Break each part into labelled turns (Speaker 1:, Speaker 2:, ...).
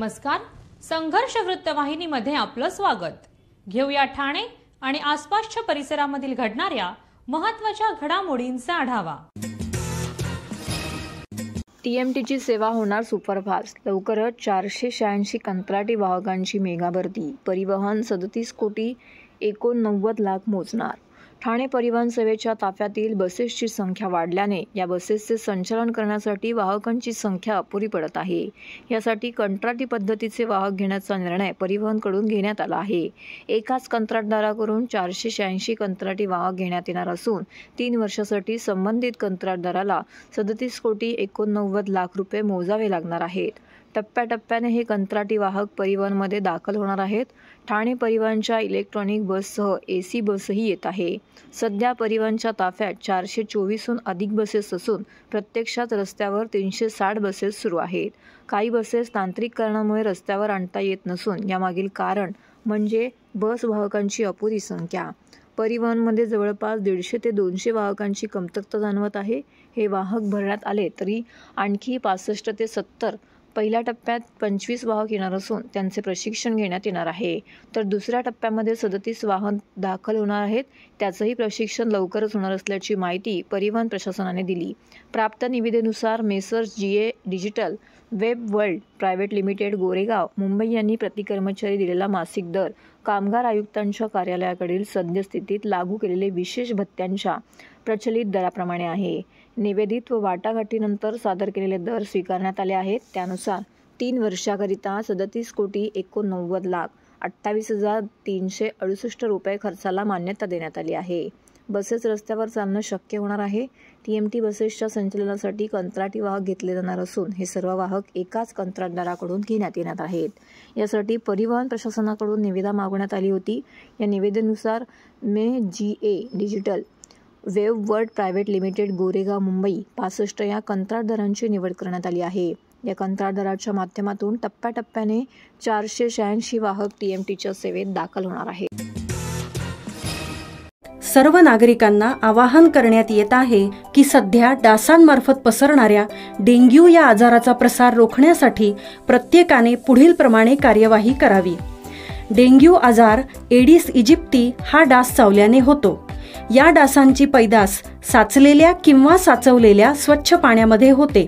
Speaker 1: नमस्कार. संघर्ष वृत्तवाहिनीमध्ये आपलं स्वागत. घेऊया ठाणे आणि आसपासच्या परिसरामधील घडणाऱ्या महत्त्वाच्या घडामोडींचा आढावा.
Speaker 2: टीएमटीची सेवा होणार सुपरफास्ट. लवकरच 486 कंत्राटी वाहकांची मेगा भरती. परिवहन 37 कोटी 89 लाख मोजणार. ठाणे परिवहन सेवेच्या ताफ्यातील बसेसची संख्या वाढल्याने या बसेसचे संचालन करण्यासाठी वाहकांची संख्या अपुरी पडत आहे. यासाठी कंत्राटी पद्धतीचे वाहक घेण्याचा निर्णय परिवहनकडून घेण्यात आला आहे. एकाच कंत्राटदाराकडून 486 कंत्राटी वाहक घेण्यात येणार असून 3 वर्षासाठी संबंधित कंत्राटदाराला 37 कोटी 89 लाख रुपये मोजावे लागणार आहेत. टप्प्याटप्प्याने हे कंत्राटी वाहक परिवहनमध्ये दाखल होणार आहेत. ठाणे परिवहनच्या इलेक्ट्रॉनिक बससह एसी बसही येत आहे. सध्या परिवहनच्या ताफ्यात 424हून अधिक बसेस असून प्रत्यक्षात रस्त्यावर 360 बसेस सुरू आहेत. काही बसेस तांत्रिक कारणामुळे रस्त्यावर आणता येत नसून यामागील कारण म्हणजे बस वाहकांची अपुरी संख्या. परिवहनमध्ये जवळपास 150 ते 200 वाहकांची कमतरता जाणवत आहे. हे वाहक भरण्यात आले तरी आणखी 65 ते 70 पहिल्या टप्प्यात 25 वाहक येणार असून त्यांचे प्रशिक्षण घेण्यात येणार आहे. तर दुसऱ्या टप्प्यामध्ये 37 वाहन दाखल होणार आहेत. त्याचंही प्रशिक्षण लवकरच होणार असल्याची माहिती परिवहन प्रशासनाने दिली. प्राप्त निविदेनुसार Messrs GA digital web world private limited Goregaon Mumbai यांनी प्रति कर्मचारी दिलेला मासिक दर कामगार आयुक्तांच्या कार्यालयाकडील सद्यस्थितीत लागू केलेले विशेष भत्त्यांच्या प्रचलित दराप्रमाणे आहे. निवेदित व वाटाघाटीनंतर सादर केलेले दर स्वीकारण्यात आले आहेत. त्यानुसार 3 वर्षाकरिता 37 कोटी 89 लाख 28,368 रुपये खर्चाला मान्यता देण्यात आली आहे. बसेस रस्त्यावर चालणं शक्य होणार आहे. टीएमटी बसेसच्या संचालनासाठी कंत्राटी वाहक घेतले जाणार असून हे सर्व वाहक एकाच कंत्राटदाराकडून घेण्यात येणार आहेत. यासाठी परिवहन प्रशासनाकडून निविदा मागवण्यात आली होती. या निवेदनानुसार GA digital web world private limited Goregaon Mumbai 65 या कंत्राटदारांची निवड करण्यात आली आहे. या कंत्राटदाराच्या माध्यमातून टप्प्याटप्प्याने 486 वाहक टीएमटीच्या सेवेत दाखल होणार आहेत.
Speaker 3: सर्व नागरिकांना आवाहन करण्यात येत आहे की सध्या डासांमार्फत पसरणाऱ्या डेंग्यू या आजाराचा प्रसार रोखण्यासाठी प्रत्येकाने पुढील प्रमाणे कार्यवाही करावी. डेंग्यू आजार एडिस इजिप्ती हा डास चावल्याने होतो. या डासांची पैदास साचलेल्या किंवा साचवलेल्या स्वच्छ पाण्यामध्ये होते.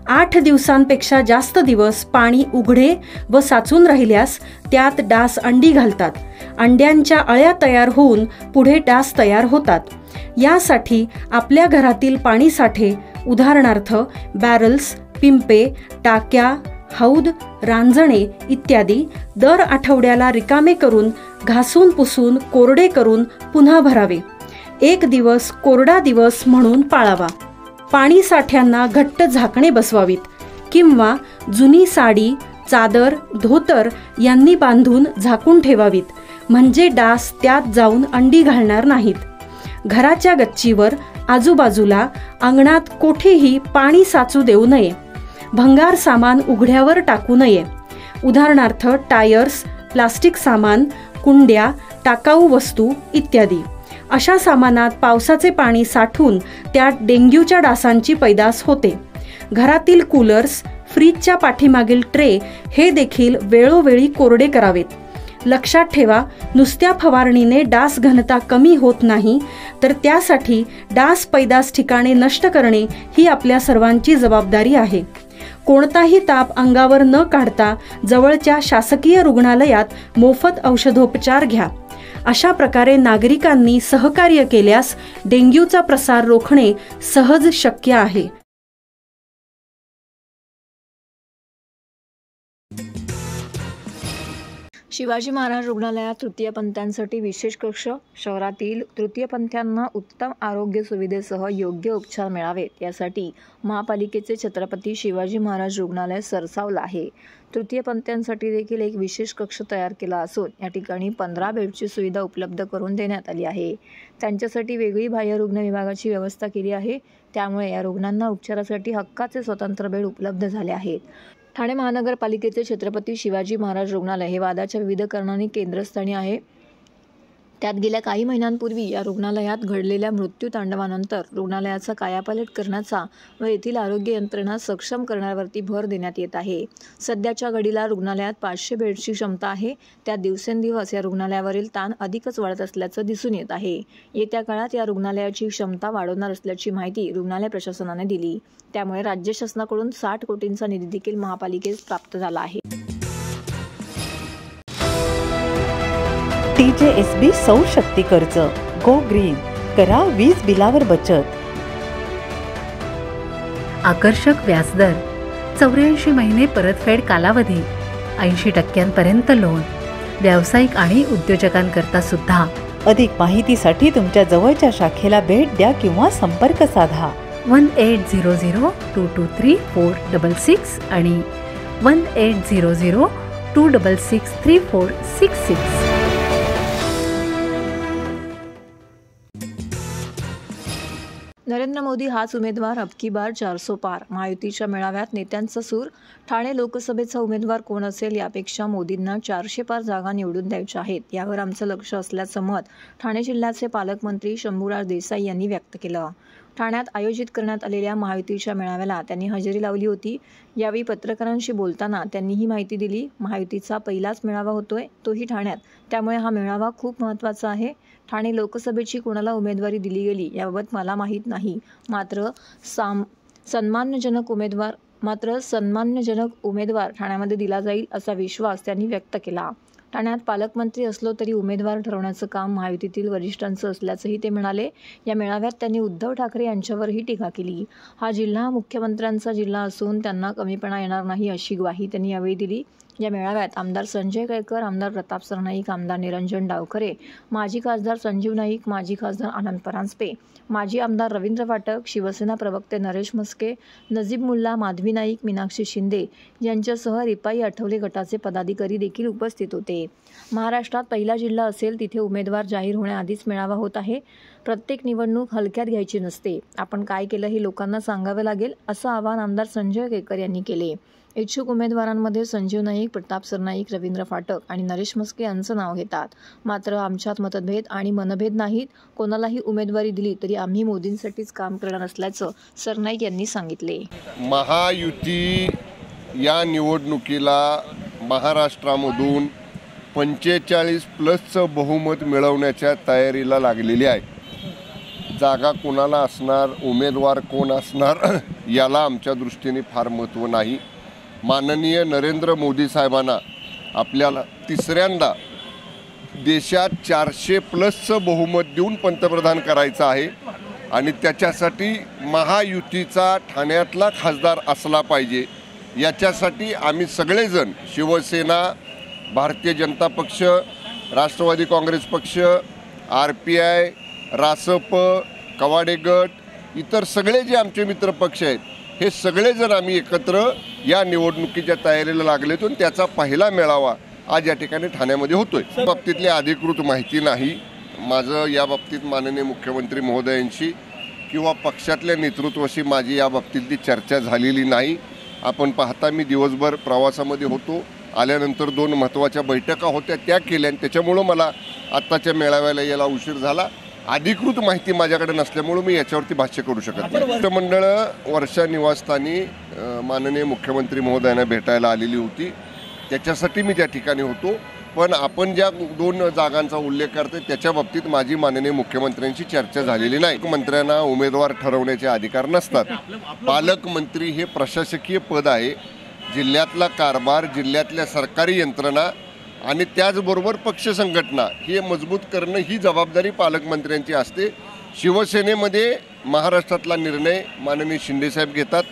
Speaker 3: 8 दिवसांपेक्षा जास्त दिवस पाणी उघडे व साचून राहिल्यास त्यात डास अंडी घालतात. अंड्यांच्या अळ्या तयार होऊन पुढे डास तयार होतात. यासाठी आपल्या घरातील पाणी साठे उदाहरणार्थ बॅरल्स, पिंपे, टाक्या, हौद, रांजणे इत्यादी दर आठवड्याला रिकामे करून घासून पुसून कोरडे करून पुन्हा भरावे. 1 दिवस कोरडा दिवस म्हणून पाळावा. पाणी साठ्यांना घट्ट झाकणे बसवावीत किंवा जुनी साडी, चादर, धोतर यांनी बांधून झाकून ठेवावीत म्हणजे डास त्यात जाऊन अंडी घालणार नाहीत. घराच्या गच्चीवर, आजूबाजूला, अंगणात कोठेही पाणी साचू देऊ नये. भंगार सामान उघड्यावर टाकू नये. उदाहरणार्थ टायर्स, प्लास्टिक सामान, कुंड्या, टाकाऊ वस्तू इत्यादी. अशा सामानात पावसाचे पाणी साठून त्यात डेंग्यूच्या डासांची पैदास होते. घरातील कूलर्स, फ्रीजच्या पाठीमागील ट्रे हे देखील वेळोवेळी कोरडे करावेत. लक्षात ठेवा, नुसत्या फवारणीने डास घनता कमी होत नाही, तर त्यासाठी डास पैदास ठिकाणे नष्ट करणे ही आपल्या सर्वांची जबाबदारी आहे. कोणताही ताप अंगावर न काढता जवळच्या शासकीय रुग्णालयात मोफत औषधोपचार घ्या. अशा प्रकारे नागरिकांनी सहकार्य केल्यास डेंग्यूचा प्रसार रोखणे सहज शक्य आहे.
Speaker 2: शिवाजी महाराज रुग्णालयात तृतीयपंथीयांसाठी विशेष कक्ष. शहरातील तृतीयपंथीयांना उत्तम आरोग्य सुविधेसह योग्य उपचार मिळावेत यासाठी महापालिकेचे छत्रपती शिवाजी महाराज रुग्णालय सरसावलं आहे. तृतीयपंथीयांसाठी देखील एक विशेष कक्ष तयार केला असून या ठिकाणी 15 बेडची सुविधा उपलब्ध करून देण्यात आली आहे. त्यांच्यासाठी वेगळी बाह्यरुग्ण विभागाची व्यवस्था केली आहे. त्यामुळे या रुग्णांना उपचारासाठी हक्काचे स्वतंत्र बेड उपलब्ध झाले आहेत. ठाणे महानगरपालिकेचे छत्रपती शिवाजी महाराज रुग्णालय हे वादाच्या विविध कारणांनी केंद्रस्थानी आहे. त्यात गेल्या काही महिन्यांपूर्वी या रुग्णालयात घडलेल्या मृत्यूतांडवानंतर रुग्णालयाचा कायापालट करण्याचा व येथील आरोग्य यंत्रणा सक्षम करण्यावरती भर देण्यात येत आहे. सध्याच्या घडीला रुग्णालयात 500 बेडची क्षमता आहे. त्यात दिवसेंदिवस या रुग्णालयावरील ताण अधिकच वाढत असल्याचं दिसून येत आहे. येत्या काळात या रुग्णालयाची क्षमता वाढवणार असल्याची माहिती रुग्णालय प्रशासनाने दिली. त्यामुळे राज्य शासनाकडून 60 कोटींचा निधी देखील महापालिकेस प्राप्त झाला आहे.
Speaker 4: TJSB सौर शक्ती कर्ज गो ग्रीन, करा वीज बिलावर बचत.
Speaker 5: आकर्षक व्याजदर, 84 महिने परतफेड कालावधी, 80% लोन, व्यावसायिक आणि उद्योजकांकरता सुद्धा.
Speaker 4: अधिक माहितीसाठी तुमच्या जवळच्या शाखेला भेट द्या किंवा संपर्क साधा.
Speaker 5: 1800-223-466 आणि 1800-266-3466.
Speaker 2: नरेंद्र मोदी हाच उमेदवार, अब की बार 400 पार. महायुतीच्या मेळाव्यात नेत्यांचा सूर. ठाणे लोकसभेचा उमेदवार कोण असेल यापेक्षा मोदींना 400 पार जागा निवडून द्यायच्या आहेत, यावर आमचं लक्ष असल्याचं मत ठाणे जिल्ह्याचे पालकमंत्री शंभूराज देसाई यांनी व्यक्त केलं. ठाण्यात आयोजित करण्यात आलेल्या महायुतीच्या मेळाव्याला त्यांनी हजेरी लावली होती. यावेळी पत्रकारांशी बोलताना त्यांनी ही माहिती दिली. महायुतीचा पहिलाच मेळावा होतोय, तोही ठाण्यात. त्यामुळे हा मेळावा खूप महत्त्वाचा आहे. ठाणे लोकसभेची कोणाला उमेदवारी दिली गेली याबाबत मला माहीत नाही. मात्र सन्मानजनक उमेदवार ठाण्यामध्ये दिला जाईल असा विश्वास त्यांनी व्यक्त केला. ठाण्यात पालकमंत्री असलो तरी उमेदवार ठरवण्याचं काम महायुतीतील वरिष्ठांचं असल्याचंही ते म्हणाले. या मेळाव्यात त्यांनी उद्धव ठाकरे यांच्यावरही टीका केली. हा जिल्हा मुख्यमंत्र्यांचा जिल्हा असून त्यांना कमीपणा येणार नाही अशी ग्वाही त्यांनी यावेळी दिली. या मेळाव्यात आमदार संजय केळकर, आमदार प्रताप सरनाईक, आमदार निरंजन डावखरे, माजी खासदार संजीव नाईक, माजी खासदार आनंद परांजपे, माजी आमदार रवींद्र फाटक, शिवसेना प्रवक्ते नरेश म्हस्के, नजीब मुल्ला, माधवी नाईक, मीनाक्षी शिंदे यांच्यासह रिपाई आठवले गटाचे पदाधिकारी देखील उपस्थित होते. महाराष्ट्रात पहिला जिल्हा असेल तिथे उमेदवार जाहीर होण्याआधीच मेळावा होत आहे. प्रत्येक निवडणूक हलक्यात घ्यायची नसते. आपण काय केलं हे लोकांना सांगावे लागेल असं आवाहन आमदार संजय केळकर यांनी केले. इच्छुक उमेदवारांमध्ये संजीव नाईक, प्रताप सरनाईक, रवींद्र फाटक आणि नरेश म्हस्के यांचं नाव घेतात. मात्र आमच्यात मतभेद आणि मनभेद नाहीत. कोणालाही उमेदवारी दिली तरी आम्ही मोदींसाठीच काम करणार असल्याचं सरनाईक यांनी सांगितले.
Speaker 6: महायुती या निवडणुकीला महाराष्ट्रामधून 45+ बहुमत मिळवण्याच्या तयारीला लागलेली आहे. जागा कोणाला असणार, उमेदवार कोण असणार याला आमच्या दृष्टीने फार महत्त्व नाही. माननीय नरेंद्र मोदी साहेबांना आपल्याला तिसऱ्यांदा देशात 400+ बहुमत देऊन पंतप्रधान करायचं आहे आणि त्याच्यासाठी महायुतीचा ठाण्यातला खासदार असला पाहिजे. याच्यासाठी आम्ही सगळेजण शिवसेना, भारतीय जनता पक्ष, राष्ट्रवादी काँग्रेस पक्ष, RPI, रासप, कवाडे गट, इतर सगळे जे आमचे मित्र पक्ष आहेत हे सगळेजण आम्ही एकत्र या निवडणुकीच्या तयारीला लागलेतो आणि त्याचा पहिला मेळावा आज या ठिकाणी ठाण्यामध्ये होतोय. या बाबतीतली अधिकृत माहिती नाही. माझं या बाबतीत माननीय मुख्यमंत्री महोदयांशी किंवा पक्षातल्या नेतृत्वाशी माझी या बाबतीतली चर्चा झालेली नाही. आपण पाहता मी दिवसभर प्रवासामध्ये होतो. आल्यानंतर 2 महत्त्वाच्या बैठका होत्या त्या केल्या आणि त्याच्यामुळं मला आत्ताच्या मेळाव्याला यायला उशीर झाला. अधिकृत माहिती माझ्याकडे नसल्यामुळं मी याच्यावरती भाष्य करू शकत नाही. राष्ट्रमंडळ वर्षा निवासस्थानी माननीय मुख्यमंत्री महोदयांना भेटायला आलेली होती. त्याच्यासाठी मी त्या ठिकाणी होतो. पण आपण ज्या 2 जागांचा उल्लेख करते त्याच्या बाबतीत माझी माननीय मुख्यमंत्र्यांशी चर्चा झालेली नाही. मंत्र्यांना उमेदवार ठरवण्याचे अधिकार नसतात. पालकमंत्री हे प्रशासकीय पद आहे. जिल्ह्यातला कारभार, जिल्ह्यातल्या सरकारी यंत्रणा आणि त्याचबरोबर पक्ष संघटना हे मजबूत करणं ही जबाबदारी पालकमंत्र्यांची असते. शिवसेनेमध्ये महाराष्ट्रातला निर्णय माननीय शिंदेसाहेब घेतात,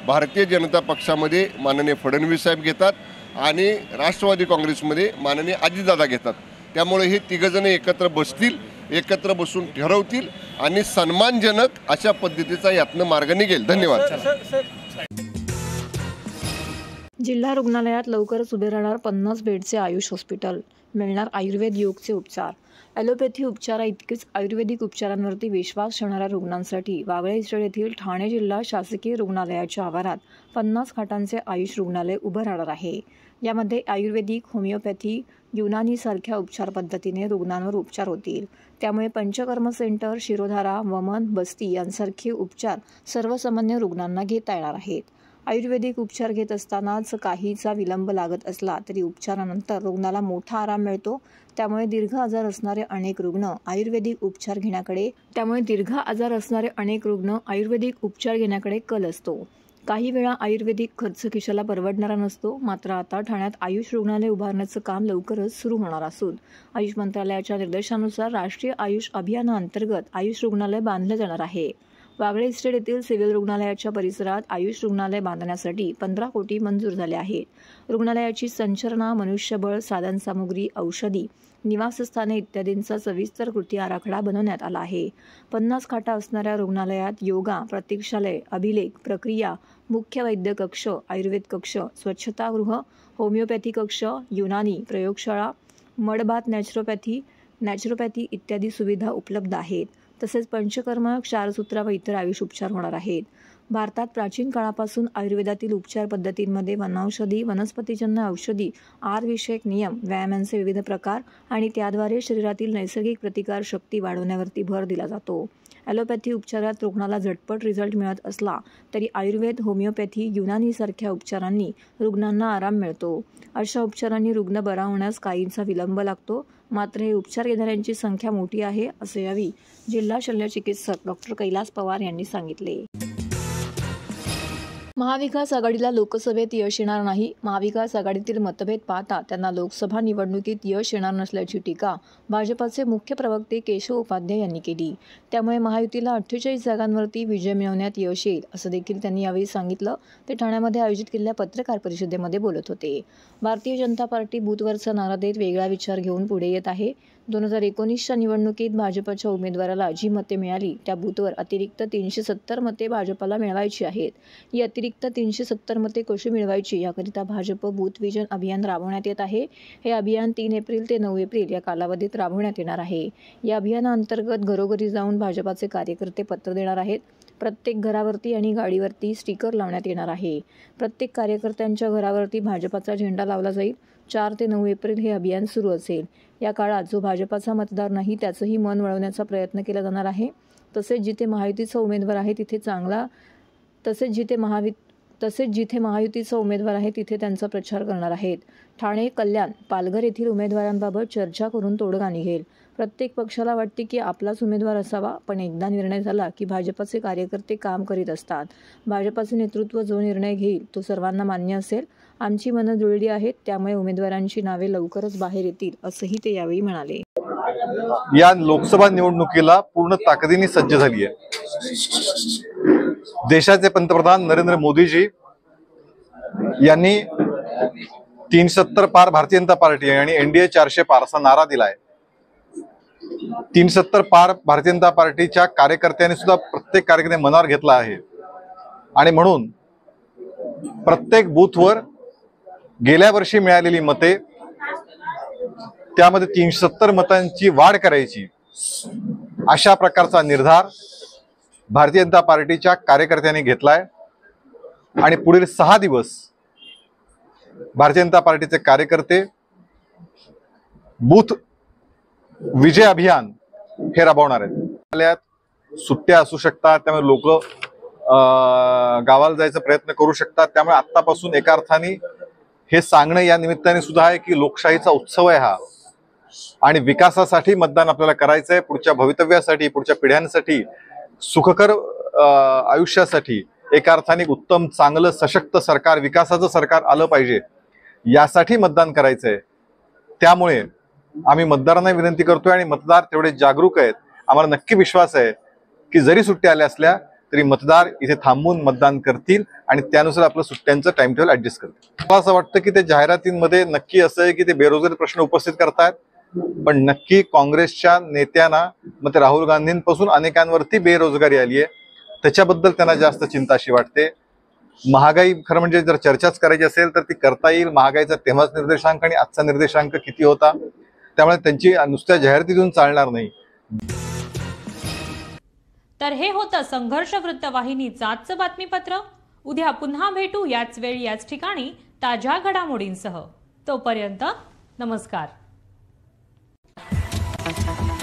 Speaker 6: भारतीय जनता पक्षामध्ये माननीय फडणवीस साहेब घेतात आणि राष्ट्रवादी काँग्रेसमध्ये माननीय अजितदादा घेतात. त्यामुळे हे तिघजण एकत्र बसतील, एकत्र बसून ठरवतील आणि सन्मानजनक अशा पद्धतीचा यातनं मार्ग निघेल. धन्यवाद.
Speaker 2: जिल्हा रुग्णालयात लवकरच उभे राहणार 50 बेडचे आयुष हॉस्पिटल. मिळणार आयुर्वेद योगचे उपचार. ॲलोपॅथी उपचाराइतकेच आयुर्वेदिक उपचारांवरती विश्वास ठेवणाऱ्या रुग्णांसाठी वागळे इस्टेट येथील ठाणे जिल्हा शासकीय रुग्णालयाच्या आवारात 50 खाटांचे आयुष रुग्णालय उभं राहणार आहे. यामध्ये आयुर्वेदिक, होमिओपॅथी, युनानीसारख्या उपचार पद्धतीने रुग्णांवर उपचार होतील. त्यामुळे पंचकर्म सेंटर, शिरोधारा, वमन, बस्ती यांसारखे उपचार सर्वसामान्य रुग्णांना घेता येणार आहेत. आयुर्वेदिक उपचार घेत असतानाच काहीचा विलंब लागत असला तरी उपचारानंतर रुग्णाला मोठा आराम मिळतो. त्यामुळे दीर्घ आजार असणारे अनेक रुग्ण आयुर्वेदिक उपचार घेण्याकडे कल असतो. काही वेळा आयुर्वेदिक खर्च खिशाला परवडणारा नसतो. मात्र आता ठाण्यात आयुष रुग्णालय उभारण्याचं काम लवकरच सुरू होणार असून आयुष मंत्रालयाच्या निर्देशानुसार राष्ट्रीय आयुष अभियानाअंतर्गत आयुष रुग्णालय बांधलं जाणार आहे. वागळे इस्टेट येथील सिव्हिल रुग्णालयाच्या परिसरात आयुष रुग्णालय बांधण्यासाठी 15 कोटी मंजूर झाले आहेत. रुग्णालयाची संरचना, मनुष्यबळ, साधनसामुग्री, औषधी, निवासस्थाने इत्यादींचा सविस्तर कृती आराखडा बनवण्यात आला आहे. 50 खाटा असणाऱ्या रुग्णालयात योगा, प्रतीक्षालय, अभिलेख, प्रक्रिया, मुख्य वैद्य कक्ष, आयुर्वेद कक्ष, स्वच्छतागृह, होमिओपॅथी कक्ष, युनानी प्रयोगशाळा, मडबाथ, नॅचरोपॅथी इत्यादी सुविधा उपलब्ध आहेत. तसेच पंचकर्म, क्षारसूत्र व इतर आयुष उपचार होणार आहेत. भारतात प्राचीन काळापासून आयुर्वेदातील उपचार पद्धतींमध्ये वनौषधी, वनस्पतीजन्य औषधी, आहारविषयक नियम, व्यायामांचे विविध प्रकार आणि त्याद्वारे शरीरातील नैसर्गिक प्रतिकार शक्ती वाढवण्यावरती भर दिला जातो. ॲलोपॅथी उपचारात रुग्णाला झटपट रिझल्ट मिळत असला तरी आयुर्वेद, होमिओपॅथी, युनानीसारख्या उपचारांनी रुग्णांना आराम मिळतो. अशा उपचारांनी रुग्ण बरा होण्यास काहींचा विलंब लागतो. मात्र हे उपचार घेणाऱ्यांची संख्या मोठी आहे, असे यावेळी जिल्हा शल्यचिकित्सक डॉक्टर कैलास पवार यांनी सांगितले. महाविकास आघाडीला लोकसभेत यश येणार नाही. महाविकास आघाडीतील मतभेद पाहता त्यांना लोकसभा निवडणुकीत यश येणार नसल्याची टीका भाजपाचे मुख्य प्रवक्ते केशव उपाध्याय यांनी केली. त्यामुळे महायुतीला 48 जागांवरती विजय मिळवण्यात यश येईल, असं देखील त्यांनी यावेळी सांगितलं. ते ठाण्यामध्ये आयोजित केलेल्या पत्रकार परिषदेमध्ये बोलत होते. भारतीय जनता पार्टी बूथवरचा नारा देत वेगळा विचार घेऊन पुढे येत आहे. 2019च्या निवडणुकीत भाजपच्या उमेदवाराला जी मते मिळाली त्या बूथवर अतिरिक्त 370 मते भाजपला मिळवायची आहेत. ही अतिरिक्त 370 मते कशी मिळवायची याकरिता भाजप बूथ विजन अभियान राबवण्यात येत आहे. हे अभियान 3 एप्रिल ते 9 एप्रिल या कालावधीत राबवण्यात येणार आहे. या अभियानाअंतर्गत घरोघरी जाऊन भाजपाचे कार्यकर्ते पत्र देणार आहेत. प्रत्येक घरावरती आणि गाडीवरती स्टिकर लावण्यात येणार आहे. प्रत्येक कार्यकर्त्यांच्या घरावरती भाजपाचा झेंडा लावला जाईल. 4 ते 9 एप्रिल हे अभियान सुरू असेल. या काळात जो भाजपाचा मतदार नाही त्याचंही मन वळवण्याचा प्रयत्न केला जाणार आहे. तसेच जिथे महायुतीचा उमेदवार आहे तिथे त्यांचा प्रचार करणार आहेत. ठाणे, कल्याण, पालघर येथील उमेदवारांबाबत चर्चा करून तोडगा निघेल. प्रत्येक पक्षाला वाटते की आपलाच उमेदवार असावा, पण एकदा निर्णय झाला की भाजपाचे कार्यकर्ते काम करीत असतात. भाजपाचे नेतृत्व जो निर्णय घेईल तो सर्वांना मान्य असेल. आमची मनं जुळली आहेत, त्यामुळे उमेदवारांची नावे लवकरच बाहेर येतील, असंही ते यावेळी म्हणाले.
Speaker 7: या लोकसभा निवडणुकीला पूर्ण ताकदीने सज्ज झाली आहे. देशाचे पंतप्रधान नरेंद्र मोदीजी यांनी 370 पार भारतीय जनता पार्टी आणि NDA 400 पार असा नारा दिलाय. 370 पार भारतीय जनता पार्टीच्या कार्यकर्त्यांनी सुद्धा प्रत्येक कार्यकर्त्याने मनावर घेतला आहे आणि म्हणून प्रत्येक बूथवर गेल्या वर्षी मिळालेली मते त्यामध्ये 370 मतांची वाढ करायची अशा प्रकारचा निर्धार भारतीय जनता पार्टीच्या कार्यकर्त्यांनी घेतलाय आणि पुढील 6 दिवस भारतीय जनता पार्टीचे कार्यकर्ते बूथ विजय अभियान हे राबवणार आहेत. सुट्ट्या असू शकतात, त्यामुळे लोक गावाला जायचा प्रयत्न करू शकतात. त्यामुळे आत्तापासून एका अर्थाने हे सांगणं या निमित्ताने सुद्धा आहे की लोकशाहीचा उत्सव आहे हा आणि विकासासाठी मतदान आपल्याला करायचं आहे. पुढच्या भवितव्यासाठी, पुढच्या पिढ्यांसाठी, सुखकर आयुष्यासाठी एका अर्थाने उत्तम, चांगलं, सशक्त सरकार, विकासाचं सरकार आलं पाहिजे यासाठी मतदान करायचं आहे. त्यामुळे आम्ही मतदारांना विनंती करतोय आणि मतदार तेवढे जागरूक आहेत. आम्हाला नक्की विश्वास आहे की जरी सुट्ट्या आल्या असल्या तरी मतदार इथे थांबून मतदान करतील आणि त्यानुसार आपलं सुट्ट्यांचं टाइम टेबल ऍडजस्ट करतील. मला असं वाटतं की ते जाहिरातींमध्ये नक्की असं आहे की ते बेरोजगारी प्रश्न उपस्थित करतायत, पण नक्की काँग्रेसच्या नेत्यांना, मग ते राहुल गांधींपासून अनेकांवरती बेरोजगारी आली आहे, त्याच्याबद्दल त्यांना जास्त चिंता अशी वाटते. महागाई खरं म्हणजे जर चर्चाच करायची असेल तर ती करता येईल. महागाईचा तेव्हाच निर्देशांक आणि आजचा निर्देशांक किती होता, त्यामुळे त्यांची नुसत्या जाहिरातीतून चालणार नाही.
Speaker 1: तर हे होतं संघर्ष वृत्तवाहिनीचं आजचं बातमीपत्र. उद्या पुन्हा भेटू याच वेळी याच ठिकाणी ताज्या घडामोडींसह. तोपर्यंत नमस्कार.
Speaker 2: आहे.